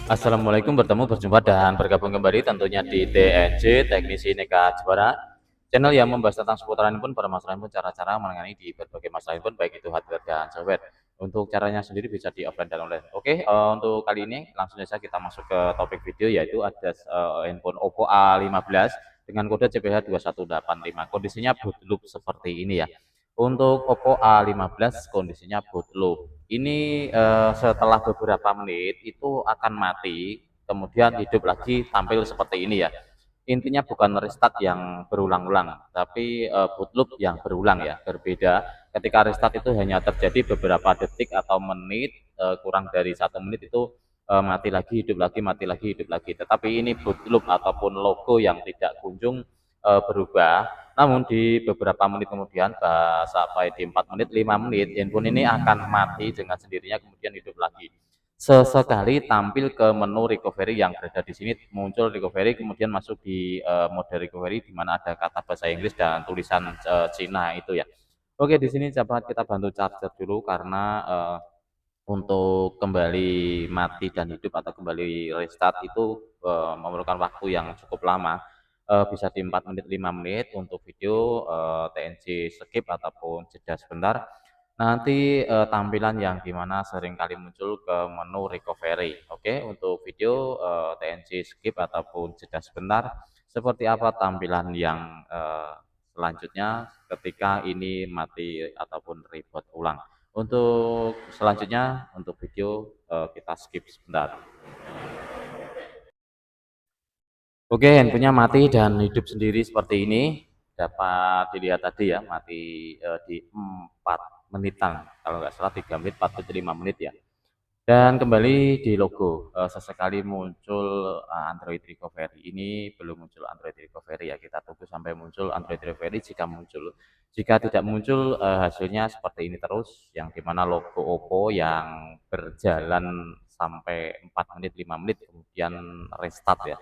Assalamualaikum, berjumpa dan bergabung kembali tentunya di TNJ Teknisi Neka Jepara, channel yang membahas tentang seputaran pun permasalahan pun cara-cara menangani di berbagai masalah pun baik itu hardware dan software. Untuk caranya sendiri bisa di offline dan online. Oke, untuk kali ini langsung saja kita masuk ke topik video, yaitu ada handphone Oppo A15 dengan kode CPH 2185. Kondisinya boot loop seperti ini ya. Untuk Oppo A15 kondisinya boot loop. Ini setelah beberapa menit itu akan mati, kemudian hidup lagi tampil seperti ini ya. Intinya bukan restart yang berulang-ulang, tapi boot loop yang berulang ya, berbeda. Ketika restart itu hanya terjadi beberapa detik atau menit, kurang dari 1 menit itu mati lagi, hidup lagi, mati lagi, hidup lagi. Tetapi ini boot loop ataupun logo yang tidak kunjung berubah. Namun di beberapa menit kemudian, sampai di 4 menit, 5 menit, handphone ini akan mati dengan sendirinya kemudian hidup lagi. Sesekali tampil ke menu recovery yang berada di sini, muncul recovery kemudian masuk di mode recovery di mana ada kata bahasa Inggris dan tulisan Cina itu ya. Oke, di sini coba kita bantu charger dulu karena untuk kembali mati dan hidup atau kembali restart itu memerlukan waktu yang cukup lama, bisa di 4 menit, 5 menit. Untuk video TNC skip ataupun jeda sebentar, nanti tampilan yang dimana sering kali muncul ke menu recovery. Oke, untuk video TNC skip ataupun jeda sebentar, seperti apa tampilan yang selanjutnya ketika ini mati ataupun reboot ulang. Untuk selanjutnya, untuk video kita skip sebentar. Oke, handphonenya mati dan hidup sendiri seperti ini. Dapat dilihat tadi ya, mati di 4 menitan. Kalau nggak salah 3 menit, 4 menit, 5 menit ya. Dan kembali di logo, sesekali muncul Android recovery. Ini belum muncul Android recovery ya, kita tunggu sampai muncul Android recovery jika muncul. Jika tidak muncul, hasilnya seperti ini terus, yang dimana logo Oppo yang berjalan sampai 4 menit, 5 menit, kemudian restart ya.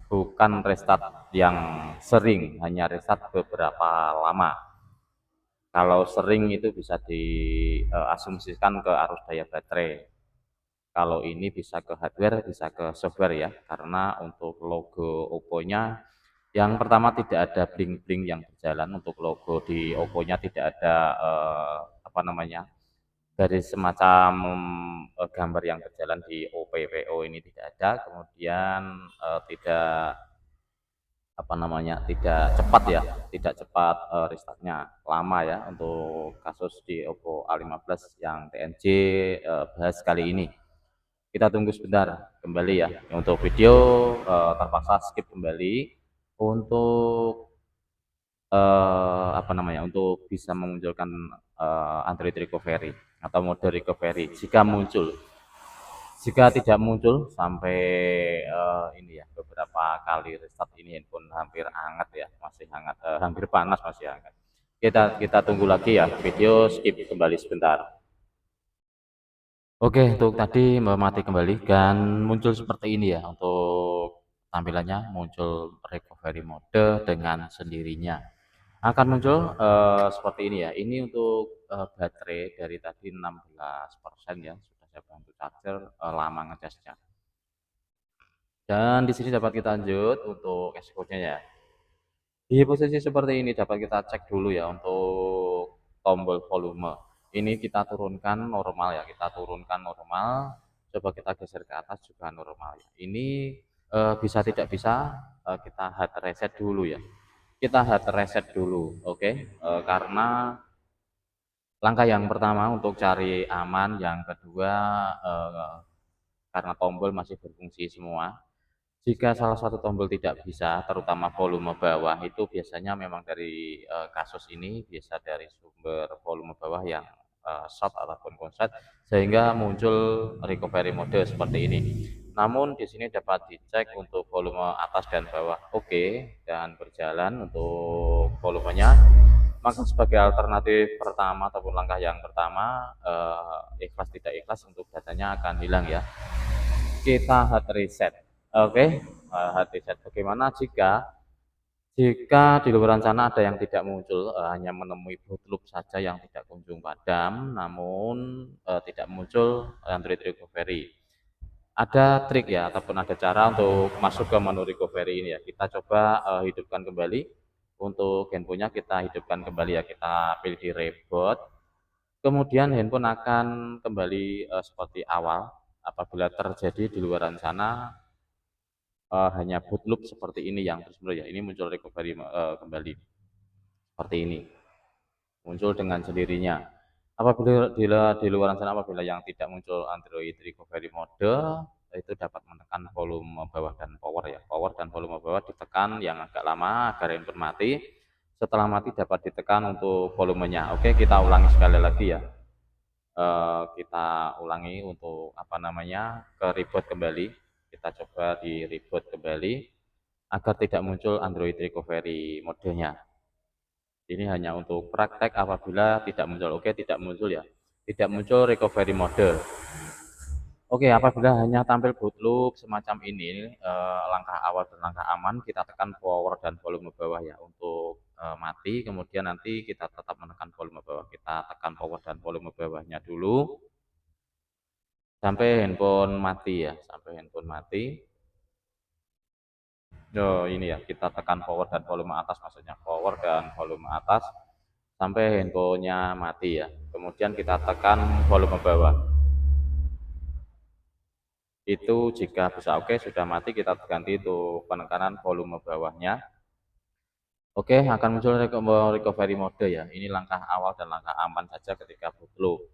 Bukan restart yang sering, hanya restart beberapa lama. Kalau sering itu bisa diasumsikan ke arus daya baterai. Kalau ini bisa ke hardware, bisa ke software ya, karena untuk logo Oppo-nya yang pertama tidak ada bling-bling yang berjalan. Untuk logo di Oppo-nya tidak ada apa namanya, dari semacam gambar yang berjalan di OPPO ini tidak ada. Kemudian tidak apa namanya, tidak cepat ya, tidak cepat restartnya, lama ya untuk kasus di Oppo A15 yang TNC bahas kali ini. Kita tunggu sebentar kembali ya. Untuk video terpaksa skip kembali untuk apa namanya, untuk bisa memunculkan Android recovery atau mode recovery jika muncul. Jika tidak muncul sampai ini ya, beberapa kali restart ini handphone hampir hangat ya, masih hangat, hampir panas, masih hangat. Kita tunggu lagi ya, video skip kembali sebentar. Oke, untuk tadi mati kembali dan muncul seperti ini ya. Untuk tampilannya muncul recovery mode dengan sendirinya. Akan muncul seperti ini ya. Ini untuk baterai dari tadi 16% ya. Sudah saya bantu charger, lama ngecasnya. Dan di sini dapat kita lanjut untuk execute-nya ya. Di posisi seperti ini dapat kita cek dulu ya untuk tombol volume. Ini kita turunkan normal ya, kita turunkan normal. Coba kita geser ke atas juga normal ya. Ini bisa tidak bisa kita hard reset dulu ya. Kita hard reset dulu, oke? Karena langkah yang pertama untuk cari aman, yang kedua karena tombol masih berfungsi semua. Jika salah satu tombol tidak bisa, terutama volume bawah, itu biasanya memang dari kasus ini biasa dari sumber volume bawah yang short ataupun konslet, sehingga muncul recovery mode seperti ini. Namun di sini dapat dicek untuk volume atas dan bawah oke, dan berjalan untuk volumenya. Maka sebagai alternatif pertama ataupun langkah yang pertama, ikhlas tidak ikhlas untuk datanya akan hilang ya. Kita hard reset. Oke, hard reset. Bagaimana jika di luar sana ada yang tidak muncul, hanya menemui boot loop saja yang tidak kunjung padam, namun tidak muncul Android recovery. Ada trik ya ataupun ada cara untuk masuk ke menu recovery ini ya. Kita coba hidupkan kembali untuk handphonenya, kita hidupkan kembali ya, kita pilih di reboot. Kemudian handphone akan kembali seperti awal. Apabila terjadi di luar sana hanya boot loop seperti ini yang terus menerus ya, ini muncul recovery kembali seperti ini, muncul dengan sendirinya. Apabila di luar sana, apabila yang tidak muncul Android recovery mode, itu dapat menekan volume bawah dan power ya, power dan volume bawah ditekan yang agak lama agar handphone mati. Setelah mati dapat ditekan untuk volumenya. Oke, kita ulangi sekali lagi ya. Kita ulangi untuk apa namanya, ke reboot kembali. Kita coba di reboot kembali agar tidak muncul Android recovery modenya. Ini hanya untuk praktek apabila tidak muncul. Oke, tidak muncul ya. Tidak muncul recovery mode. Oke, apabila hanya tampil boot loop semacam ini, langkah awal dan langkah aman, kita tekan power dan volume bawah ya untuk mati. Kemudian nanti kita tetap menekan volume bawah. Kita tekan power dan volume bawahnya dulu sampai handphone mati ya, sampai handphone mati. Oh, ini ya, kita tekan power dan volume atas, maksudnya power dan volume atas sampai handphonenya mati ya. Kemudian kita tekan volume bawah. Itu jika bisa. Oke, sudah mati, kita ganti untuk penekanan volume bawahnya. Oke, akan muncul recovery mode ya. Ini langkah awal dan langkah aman saja ketika boot loop.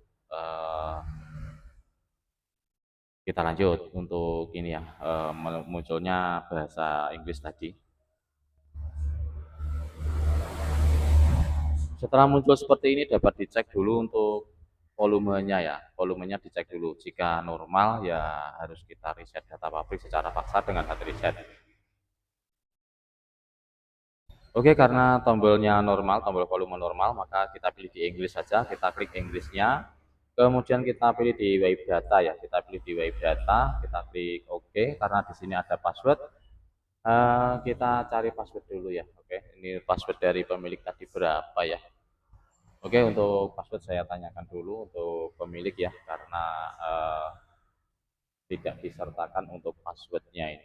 Kita lanjut untuk ini ya, munculnya bahasa Inggris tadi. Setelah muncul seperti ini dapat dicek dulu untuk volumenya ya, volumenya dicek dulu. Jika normal ya harus kita reset data pabrik secara paksa dengan hard reset. Oke, karena tombolnya normal, tombol volume normal, maka kita pilih di English saja, kita klik Inggrisnya. Kemudian kita pilih di web data ya, kita pilih di web data, kita klik OK. Karena di sini ada password, kita cari password dulu ya. Oke, ini password dari pemilik tadi berapa ya? Oke, untuk password saya tanyakan dulu untuk pemilik ya, karena tidak disertakan untuk passwordnya ini.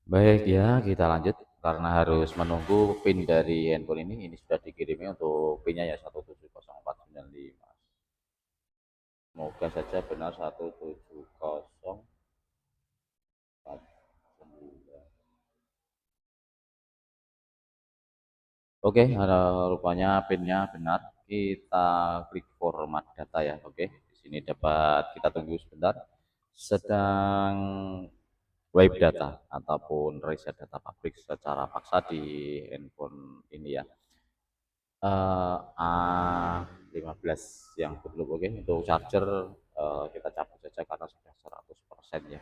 Baik ya, kita lanjut karena harus menunggu PIN dari handphone ini. Ini sudah dikirimi untuk PIN-nya ya 170495. Semoga saja benar 170495. Oke, rupanya PIN-nya benar. Kita klik format data ya. Oke, di sini dapat, kita tunggu sebentar. Sedang wipe data ataupun reset data pabrik secara paksa di handphone ini ya. A15 yang belum. Oke, untuk charger kita cabut saja karena sudah 100% ya.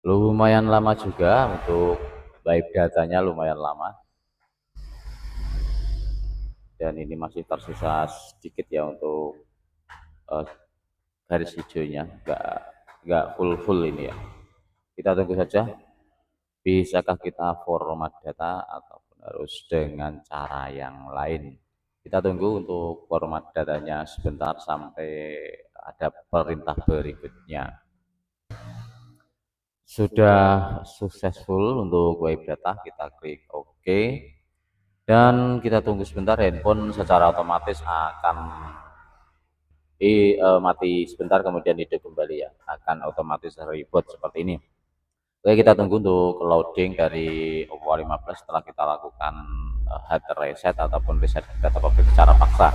Lumayan lama juga untuk wipe datanya, lumayan lama. Dan ini masih tersisa sedikit ya untuk garis hijaunya, nggak full ini ya. Kita tunggu saja. Bisakah kita format data ataupun harus dengan cara yang lain? Kita tunggu untuk format datanya sebentar sampai ada perintah berikutnya. Sudah successful untuk wipe data, kita klik OK. Dan kita tunggu sebentar, handphone secara otomatis akan mati sebentar kemudian hidup kembali ya, akan otomatis reboot seperti ini. Oke, kita tunggu untuk loading dari Oppo A15 setelah kita lakukan hard reset ataupun reset data public secara paksa.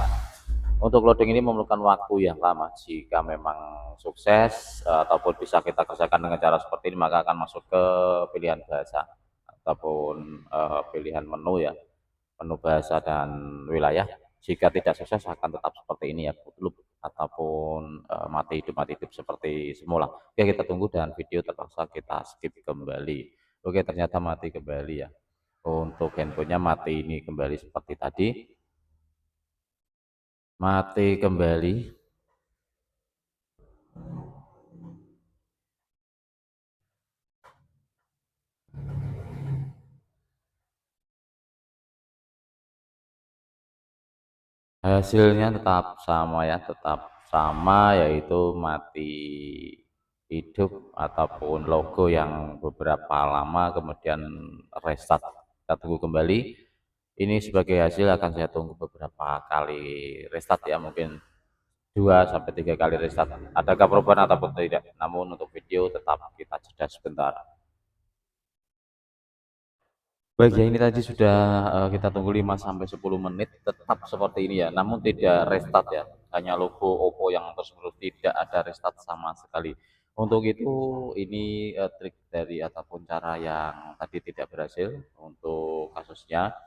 Untuk loading ini memerlukan waktu yang lama. Jika memang sukses ataupun bisa kita kerjakan dengan cara seperti ini, maka akan masuk ke pilihan bahasa ataupun pilihan menu ya, menu bahasa dan wilayah. Jika tidak sukses akan tetap seperti ini ya, boot loop ataupun mati hidup seperti semula. Oke, kita tunggu dan video terpaksa kita skip kembali. Oke, ternyata mati kembali ya. Untuk handphonenya mati ini kembali seperti tadi. Mati kembali. Hasilnya tetap sama ya, tetap sama, yaitu mati hidup ataupun logo yang beberapa lama kemudian restart. Kita tunggu kembali. Ini sebagai hasil akan saya tunggu beberapa kali restart ya, mungkin 2 sampai 3 kali restart. Adakah perubahan ataupun tidak? Namun untuk video tetap kita jeda sebentar. Baik ya, ini tadi sudah kita tunggu 5 sampai 10 menit tetap seperti ini ya, namun tidak restart ya. Hanya logo Oppo yang tersebut, tidak ada restart sama sekali. Untuk itu ini trik dari ataupun cara yang tadi tidak berhasil untuk kasusnya.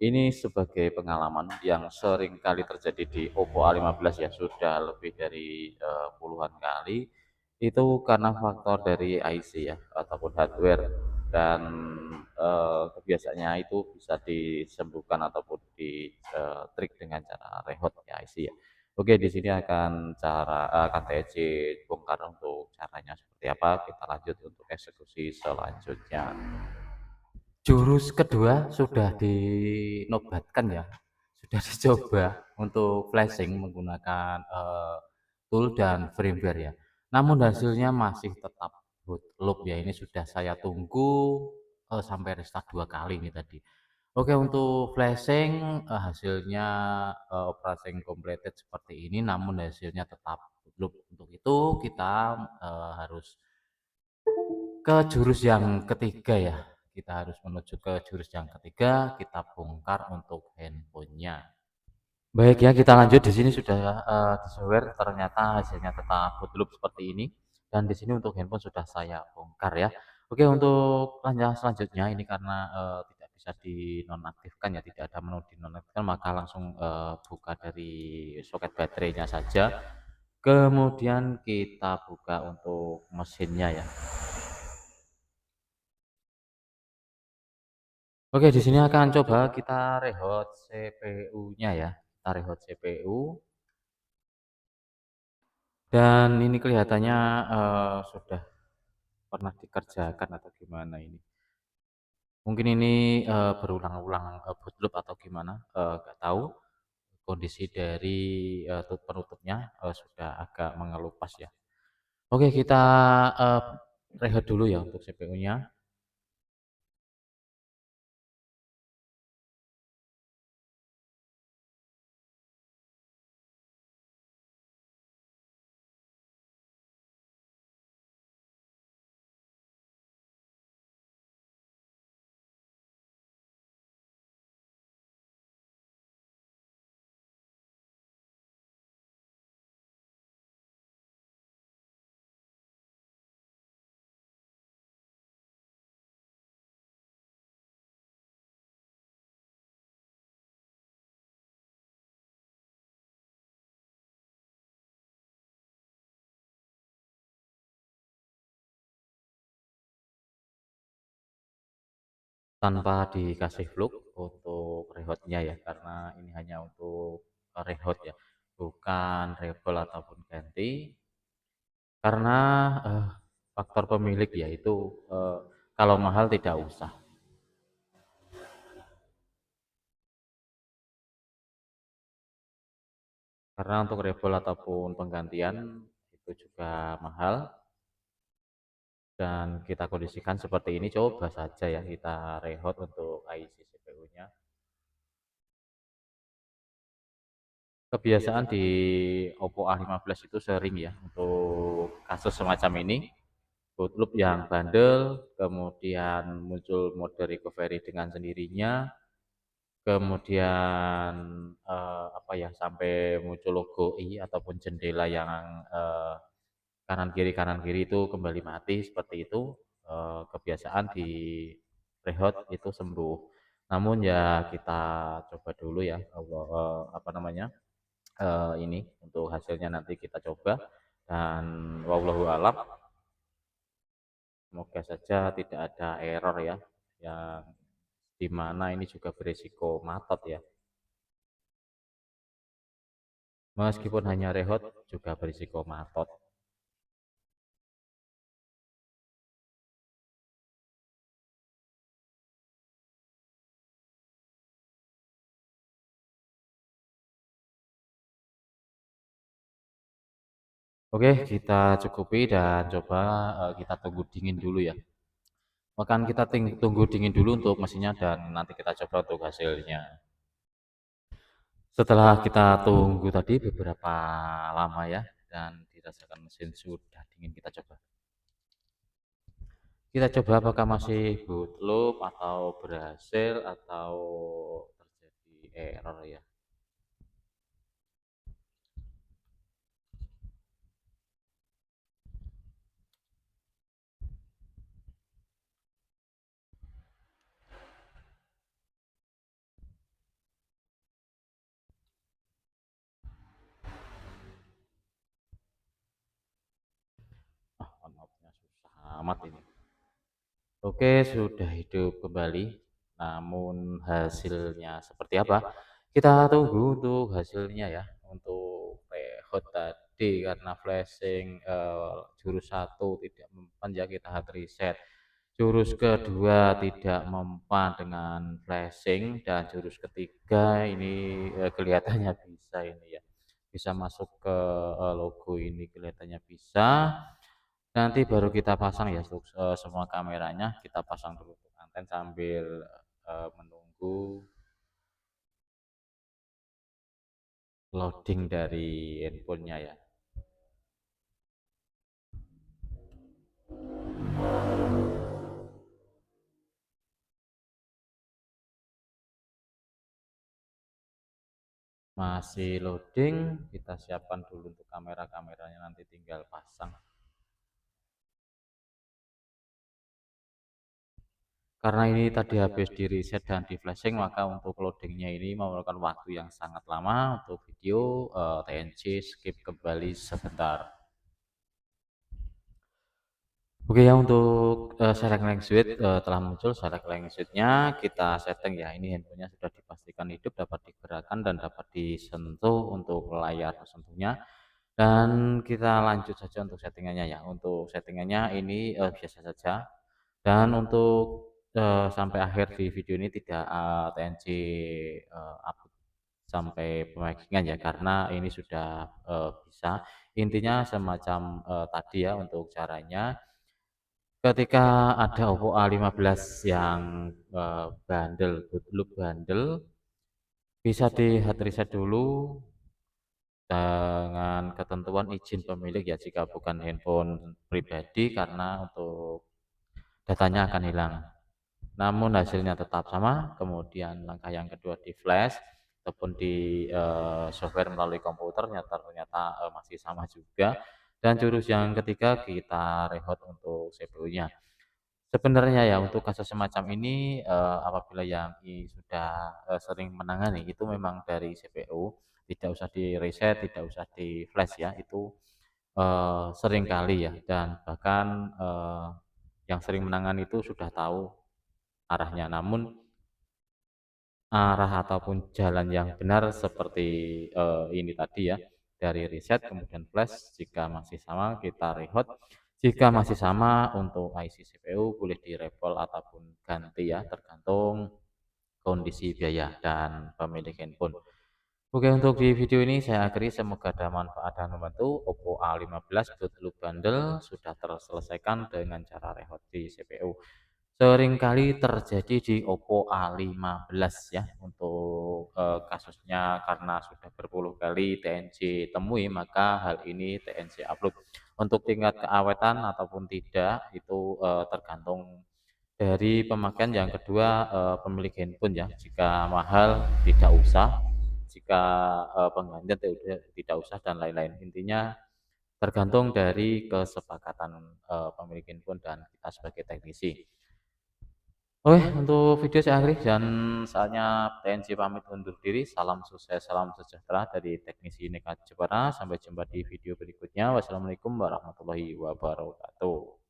Ini sebagai pengalaman yang sering kali terjadi di Oppo A15 ya, sudah lebih dari puluhan kali. Itu karena faktor dari IC ya ataupun hardware, dan kebiasaannya itu bisa disembuhkan ataupun di trik dengan cara rehot ya IC ya. Oke, di sini akan TEC bongkar untuk caranya seperti apa. Kita lanjut untuk eksekusi selanjutnya. Jurus kedua sudah dinobatkan ya, sudah dicoba untuk flashing menggunakan tool dan firmware ya. Namun hasilnya masih tetap boot loop ya. Ini sudah saya tunggu sampai restart 2 kali ini tadi. Oke, untuk flashing hasilnya operation completed seperti ini, namun hasilnya tetap boot loop. Untuk itu kita harus ke jurus yang ketiga ya. Kita harus menuju ke jurus yang ketiga, kita bongkar untuk handphonenya. Baik ya, kita lanjut. Di sini sudah di-share, ternyata hasilnya tetap boot loop seperti ini. Dan di sini untuk handphone sudah saya bongkar ya. Oke, untuk lanjut selanjutnya ini karena tidak bisa dinonaktifkan ya, tidak ada menu dinonaktifkan, maka langsung buka dari soket baterainya saja. Kemudian kita buka untuk mesinnya ya. Oke, di sini akan coba kita rehot CPU-nya ya. Kita rehot CPU. Dan ini kelihatannya sudah pernah dikerjakan atau gimana ini. Mungkin ini berulang-ulang bootloop atau gimana, nggak tahu. Kondisi dari penutupnya sudah agak mengelupas ya. Oke, kita rehat dulu ya untuk CPU-nya. Tanpa dikasih fluk untuk rehotnya ya, karena ini hanya untuk rehot ya, bukan rebel ataupun ganti. Karena faktor pemilik yaitu kalau mahal tidak usah. Karena untuk rebel ataupun penggantian itu juga mahal, dan kita kondisikan seperti ini. Coba saja ya kita rehot untuk IC CPU-nya. Kebiasaan di Oppo A15 itu sering ya untuk kasus semacam ini. boot loop yang bandel, kemudian muncul mode recovery dengan sendirinya, kemudian, sampai muncul logo I ataupun jendela yang, kanan kiri itu kembali mati seperti itu, kebiasaan di rehot itu sembuh. Namun ya kita coba dulu ya, ini untuk hasilnya nanti kita coba dan wallahu alam, semoga saja tidak ada error ya, yang di mana ini juga beresiko matot ya. Meskipun hanya rehot juga berisiko matot. Oke, kita cukupi dan coba kita tunggu dingin dulu ya. Akan kita tunggu dingin dulu untuk mesinnya dan nanti kita coba untuk hasilnya. Setelah kita tunggu tadi beberapa lama ya dan dirasakan mesin sudah dingin, kita coba. Kita coba apakah masih boot loop atau berhasil atau terjadi error ya. On off-nya susah amat ini. Oke, sudah hidup kembali. Namun hasilnya seperti apa? Kita tunggu untuk hasilnya ya. Untuk rehot tadi karena flashing jurus 1 tidak mempan ya, kita hard reset. Jurus kedua tidak mempan dengan flashing dan jurus ketiga ini kelihatannya bisa ini ya. Bisa masuk ke logo ini, kelihatannya bisa. Nanti baru kita pasang ya untuk semua kameranya, kita pasang dulu untuk anten sambil menunggu loading dari handphonenya ya. Masih loading, kita siapkan dulu untuk kamera-kameranya, nanti tinggal pasang. Karena ini tadi habis di reset dan di flashing, maka untuk loadingnya ini memerlukan waktu yang sangat lama. Untuk video TNC skip kembali sebentar. Oke ya, untuk select link switch telah muncul select link switch-nya, kita setting ya. Ini handphonenya sudah dipastikan hidup, dapat digerakkan dan dapat disentuh untuk layar sentuhnya. Dan kita lanjut saja untuk settingannya ya. Untuk settingannya ini biasa saja. Dan untuk sampai akhir di video ini tidak TNC upload sampai pemakingan ya, karena ini sudah bisa. Intinya semacam tadi ya untuk caranya. Ketika ada Oppo A15 yang bandel, boot loop bandel, bisa di hard reset dulu dengan ketentuan izin pemilik ya, jika bukan handphone pribadi, karena untuk datanya akan hilang. Namun hasilnya tetap sama. Kemudian langkah yang kedua di flash ataupun di software melalui komputernya ternyata masih sama juga. Dan jurus yang ketiga kita rehot untuk CPU-nya. Sebenarnya ya untuk kasus semacam ini apabila yang sudah sering menangani itu memang dari CPU, tidak usah di reset, tidak usah di flash ya, itu sering kali ya, dan bahkan yang sering menangani itu sudah tahu arahnya. Namun arah ataupun jalan yang benar seperti ini tadi ya, dari reset kemudian flash, jika masih sama kita rehot, jika masih sama untuk IC CPU boleh direpol ataupun ganti ya, tergantung kondisi biaya dan pemilik handphone. Oke, untuk di video ini saya akhiri, semoga ada manfaat dan membantu. Oppo A15 boot loop bundle sudah terselesaikan dengan cara rehot di CPU. Seringkali terjadi di Oppo A15 ya untuk, kasusnya karena sudah berpuluh kali TNC temui, maka hal ini TNC upload. Untuk tingkat keawetan ataupun tidak itu, tergantung dari pemakaian, yang kedua, pemilik handphone ya. Jika mahal tidak usah, jika, penggantian tidak usah dan lain-lain. Intinya tergantung dari kesepakatan, pemilik handphone dan kita sebagai teknisi. Oke, untuk video saya akhiri dan saatnya TNC pamit undur diri. Salam sukses, salam sejahtera dari teknisi Nekat Jepara. Sampai jumpa di video berikutnya. Wassalamualaikum warahmatullahi wabarakatuh.